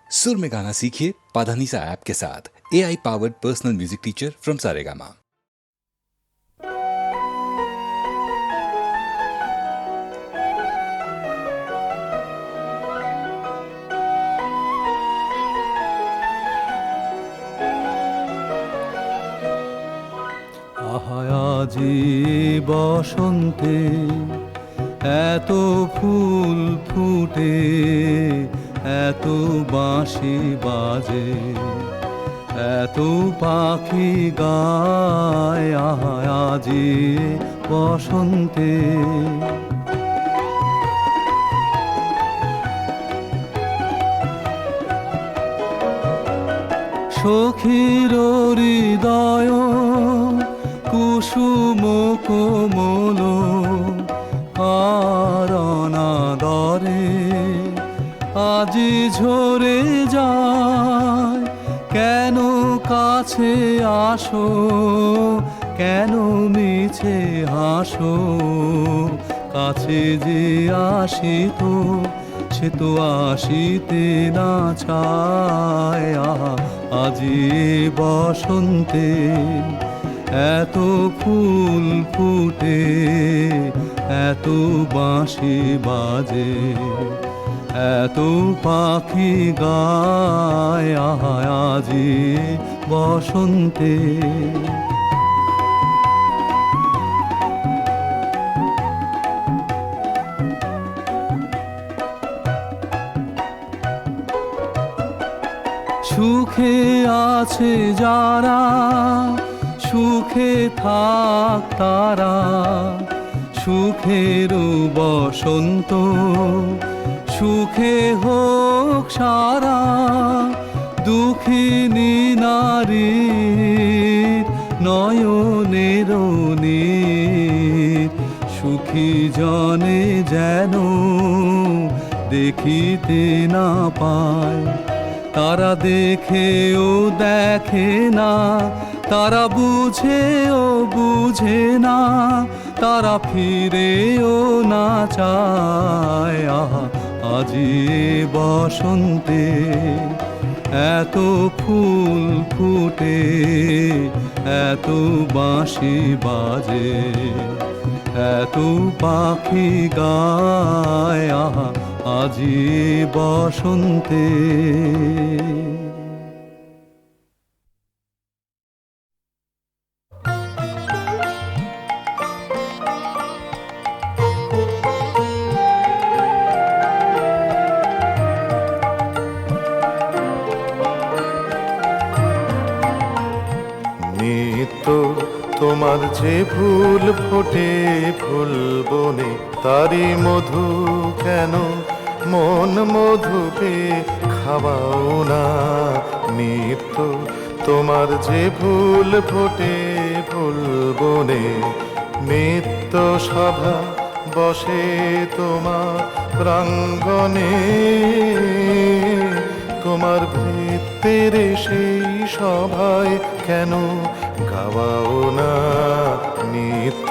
सुर में गाना सीखिए पाधानीसा ऐप के साथ। AI powered personal music teacher from Saregama. আহা আজি বসন্তে এত ফুল ফুটে, এত বাঁশি বাজে, এত পাখি গায়। আহা আজি বসন্তে সখীর হৃদয় কুসুম কোমল কারণাদরে আজি ঝরে যায়। কেন কাছে আসো, কেন মিছে হাসো, কাছে যে আসিত সে তো আসিতে না চায়। আহা আজি বসন্তে এত ফুল ফুটে, এত বাঁশি বাজে, এত পাখি গায়। আহা আজি বসন্তে সুখে আছে যারা, সুখে থাক তারা, সুখের বসন্ত সুখে হোক সারা। দুঃখিনী নারীর নয়নের নীর, সুখী জনে যেন দেখিতে না পায়। তারা দেখেও দেখে না, তারা বুঝেও বুঝে না, তারা ফিরেও না চায়। আহা আজি বসন্তে এত ফুল ফুটে, এত বাঁশি বাজে, এত পাখি গায়। আহা আজি বসন্তে নিত্য তোমার যে ফুল ফোটে ফুল বনে, তারি মধু কেন মন মধু পেয়ে খাওয়াও না। নিত্য তোমার যে ফুল ফোটে ফুল বনে, নিত্য সভা বসে তোমার প্রাঙ্গণে, তোমার ভৃত্যের সেই সভায় কেন গাওয়াও না। নিত্য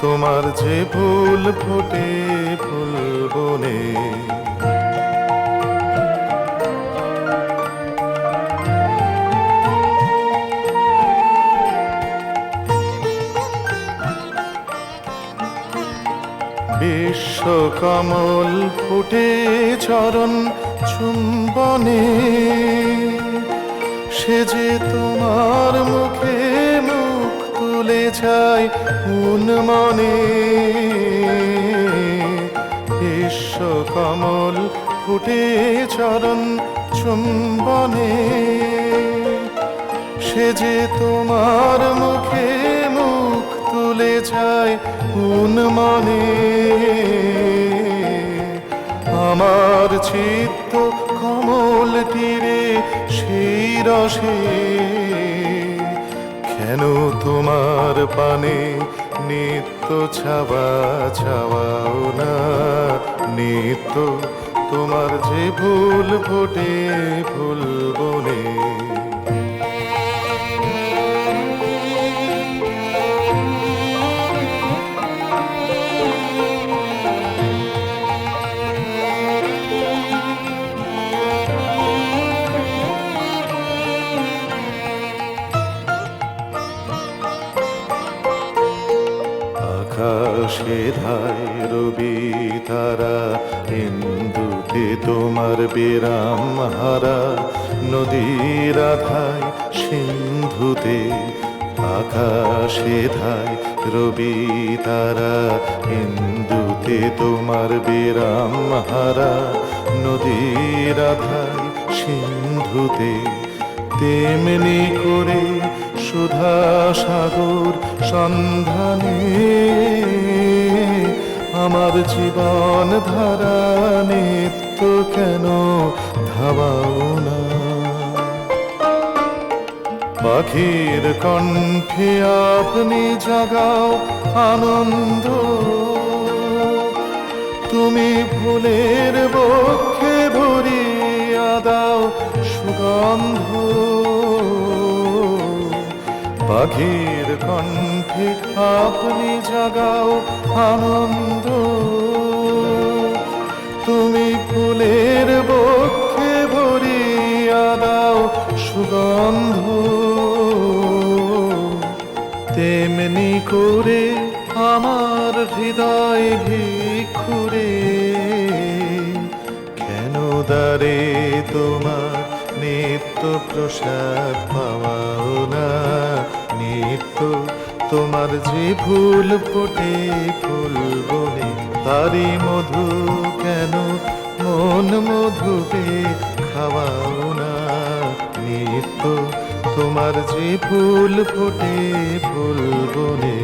তোমার যে ফুল ফোটে ফুল বনে। বিশ্বকমল ফুটে চরণ চুম্বনে, সে যে তোমার মুখে মুখ তুলে যায় মনে। বিশ্বকমল ফুটে চরণ চুম্বনে, সে যে তোমার মুখে মুখ তুলে যায় মনে। আমার চিত্ত কমল তীরে সেই রসে, কেন তোমার পানে নিত্য ছাওয়া ছাওয়াও না। নিত্য তোমার যে ফুল ফোটে ফুল বনে। সেধায় রবি তারা, ইন্দুতে তোমার বিরাম হারা, নদীর আধায় সিন্ধুতে আকাশে ধায় রবি তারা, ইন্দুতে তোমার বিরাম হারা, নদীর আধায় সিন্ধুতে। তেমনি করে সুধা সাগর সন্ধানে আমার জীবন ধারা নিত্য কেন ধাবাও না। পাখির কণ্ঠে আপনি জাগাও আনন্দ, তুমি ফুলের বক্ষে ভরিয়া দাও সুগন্ধ। পাখির কণ্ঠে আপনি জাগাও আনন্দ, তুমি ফুলের বক্ষে ভরিয়া দাও সুগন্ধ। তেমনি করে আমার হৃদয় ভিক্ষুরে, কেন দ্বারে তোমার নিত্য প্রসাদ পাওয়াও না। নিত্য তোমার যে ফুল ফোটে ফুল বনে, তারি মধু কেন মন মধুতে খাওয়াও না। নিত্য তোমার যে ফুল ফোটে ফুল বনে।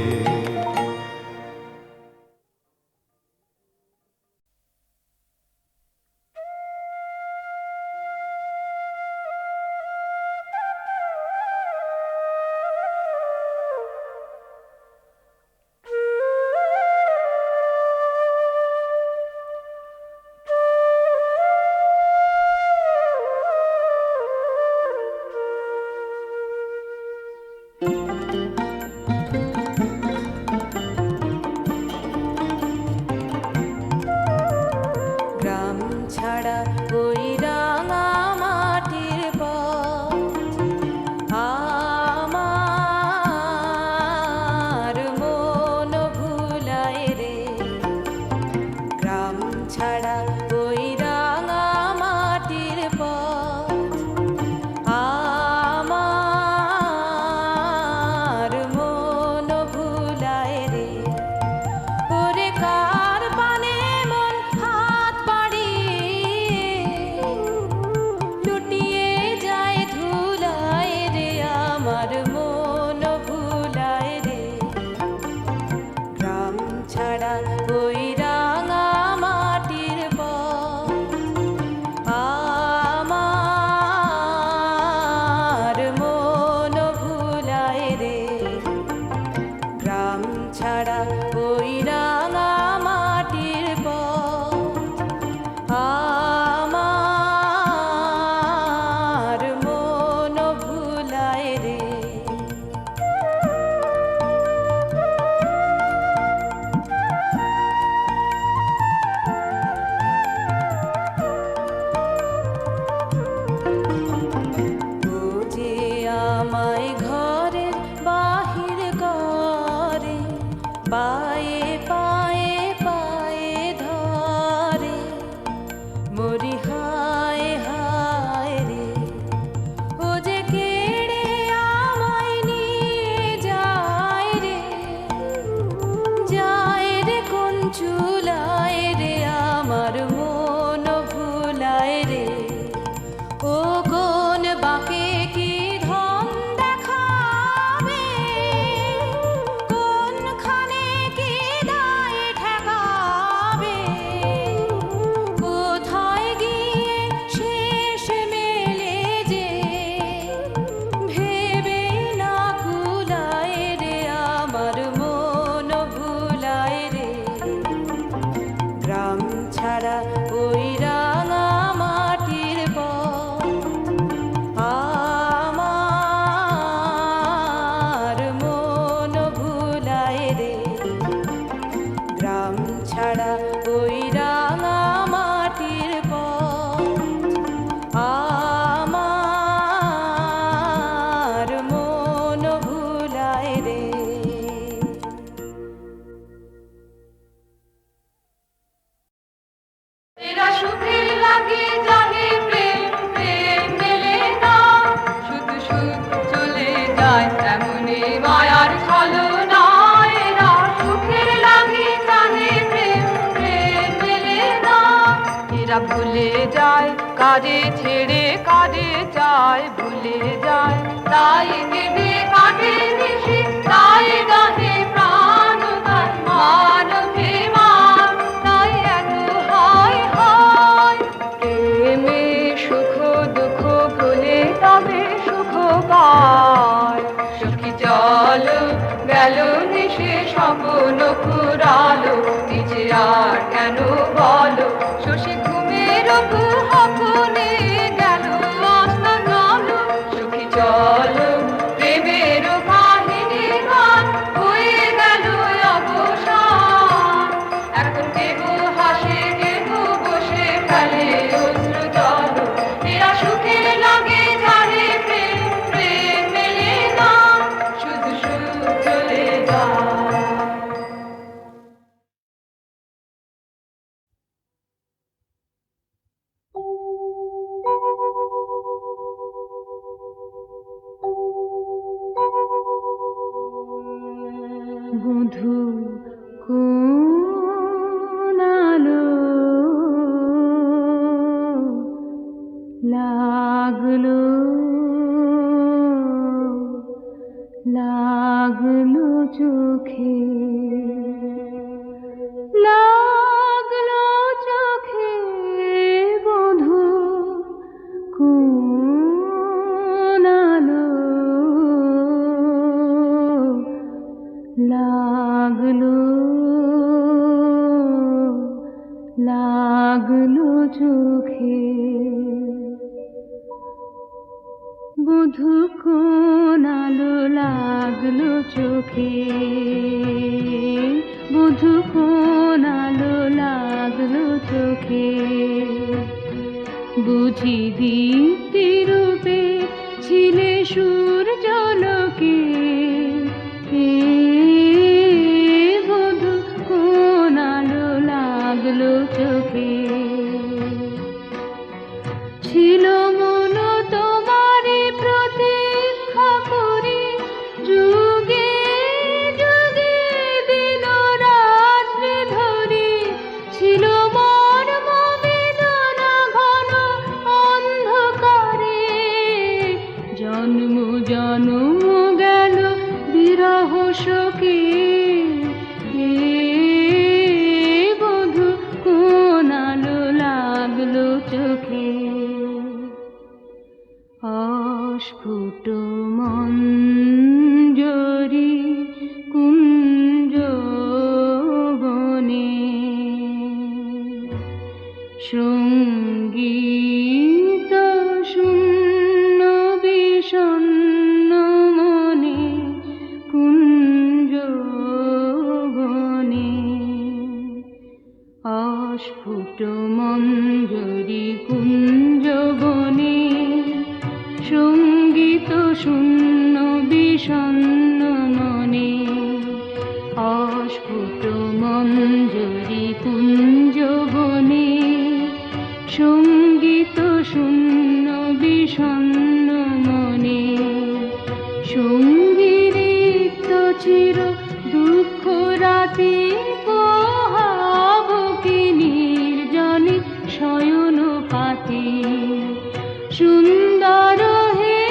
চলে যায়, কাজে ছেড়ে কাজে যায়, ভুলে যায়। তাই কেঁদে কাটে নিশি, তাই গাহে প্রাণ গান, মান অভিমান, তাই এত হায় হায়। প্রেমে সুখ দুঃখ ভুলে তবে সুখ পায়। সখী চলো গেল নিশে স্বপ্ন ফুরালো, নিচে আর কেন বলো, শশী ঘুমের কুহকনে গেল আস্তা কালো। সখী চলো প্রেমের কাহিনী গান, হয়ে গেল অবসান। এখন কেহ হাসে কেহ বসে ফেলে অশ্রু জল, এরা সুখে লাগে ঝাড়ে প্রেম, প্রেম মেলে না, শুধু সুখ চলে যায়। বধূ কোন আলো লাগলো, লাগলো চোখে, লাগলো চোখে, বধূ কোন আলো লাগলো, লাগলো চোখে। বধূ কোন আলো লাগলো চোখে, বধূ কোন আলো লাগলো চোখে। বুঝি দীপ্তি রূপে ছিলে সূর্যালোকে, বধূ কোন আলো লাগলো চোখে। ছিল মন তোমারে প্রতীক্ষা করি, যুগে যুগে দিন রাত্রি ধরি। ছিল মর্ম বেদনা ঘন অন্ধকারে, জন্ম জন্ম গেল বিরহ শোকে। বধূ কোন আলো লাগলো চোখে। অস্ফুট মঞ্জরি কুঞ্জ বনে, সঙ্গীত শূন্য বিষণ্ণ মনে, কুঞ্জ বনে। অস্ফুট মঞ্জরি কুঞ্জ বনে, সঙ্গীত শূন্য বিষণ্ণ মনে। অস্ফুট মঞ্জরি কুঞ্জ বনে, সঙ্গীত শূন্য বিষণ্ণ মনে। সঙ্গীরিত চির দুঃখ রাতি পোহাবকি নির্জনে শয়ন পাতি। সুন্দর হে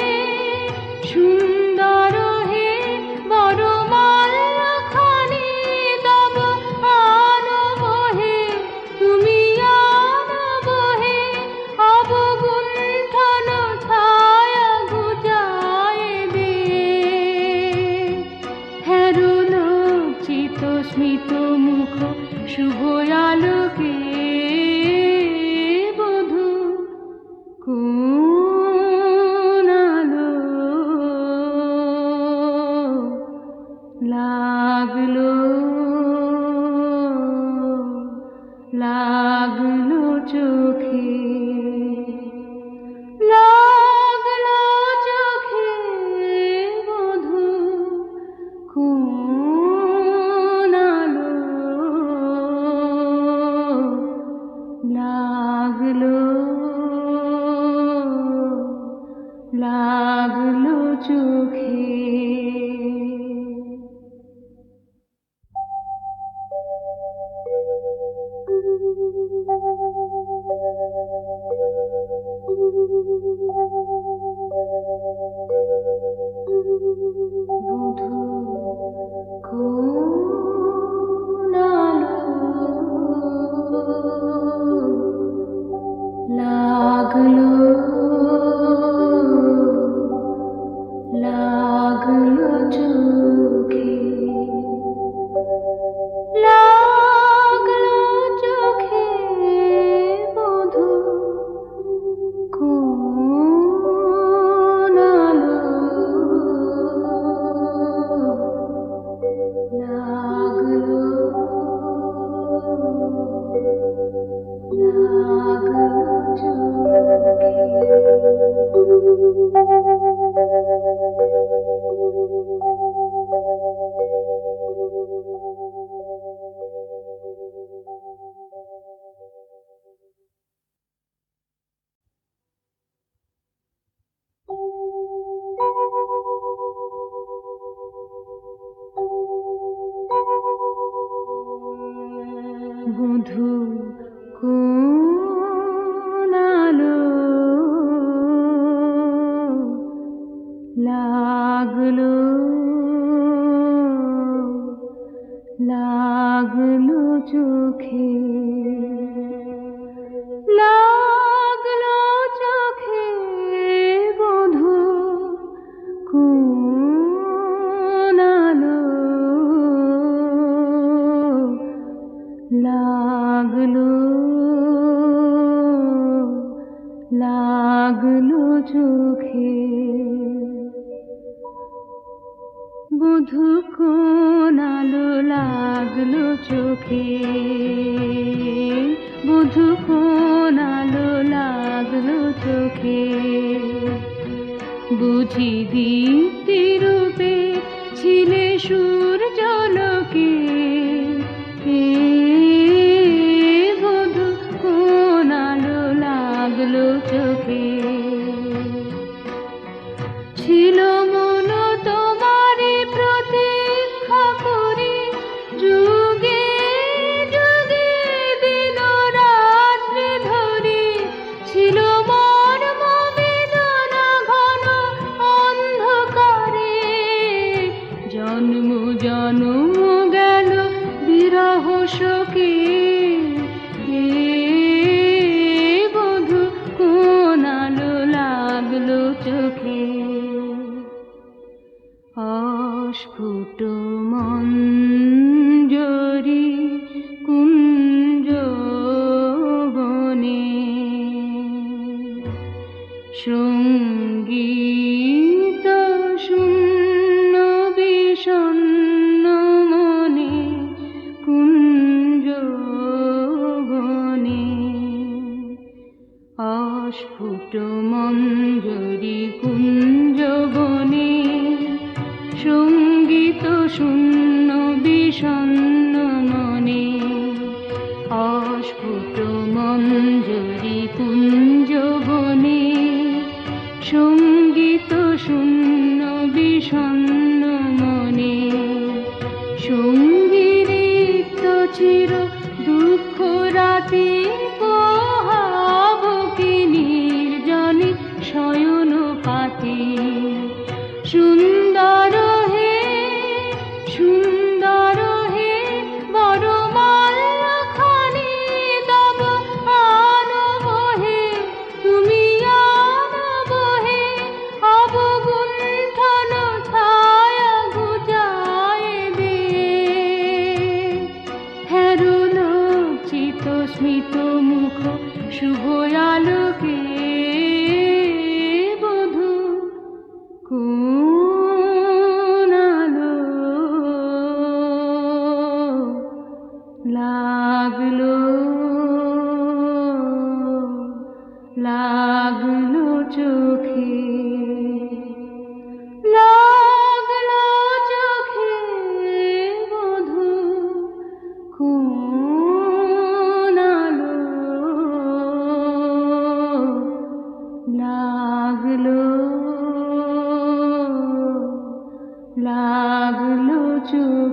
সুন্দর হে বরমাল্যখানি তব আনব হে, তুমি আনব হে অবগুণ্ঠন ছায়া ঘুচায় দে। হেরো লজ্জিত স্মিত মুখ শুভ আলোকে, বধূ কোন আলো লাগলো, লাগলো চোখে, লাগলো চোখে। বধূ কোন আলো লাগলো, লাগলো চোখে। বধূ কোন আলো লাগলো লাগলো চোখে লাগলো চোখে বধূ কোন আলো লাগলো লাগলো চোখে বধূ কোন আলো লাগলো চোখে বধূ কোন আলো লাগলো চোখে বুঝি দীপ্তি রূপে ছিলে সূর্যালোকে বধূ কোন আলো লাগলো চোখে ছিল মন তোমারে প্রতীক্ষা করি যুগে যুগে দিন রাত্রি ধরি ছিল মন বেদনা ঘন অন্ধকারে জন্ম জন্ম গেল বিরহ শোকে বধূ কোন আলো লাগলো চোখে অস্ফুট মঞ্জরি কুঞ্জ বনে সঙ্গীত শূন্য বিষণ্ণ মনে কুঞ্জ বনে অস্ফুট মঞ্জরি কুঞ্জ বনে সঙ্গীত শূন্য বিষণ্ণ মনে অস্ফুট মঞ্জরি কুঞ্জ বনে সঙ্গীত শূন্য বিষণ্ণ মনে সঙ্গীত চির দুঃখ রাতে পোহাবকে নির্জনে শয়ন পাতে সুন্দর হে সুন্দর হে বড় মাল্যখানি তব আনব হে তুমি আনব হে অবগুণ্ঠন ছায়া ঘুচায় দে হেরো লজ্জিত স্মিত মুখ শুভ আলোকে বধূ কোন আলো লাগলো লাগলো চোখে লাগলো চোখে বধূ কোন আলো লাগলো লাগলো চোখে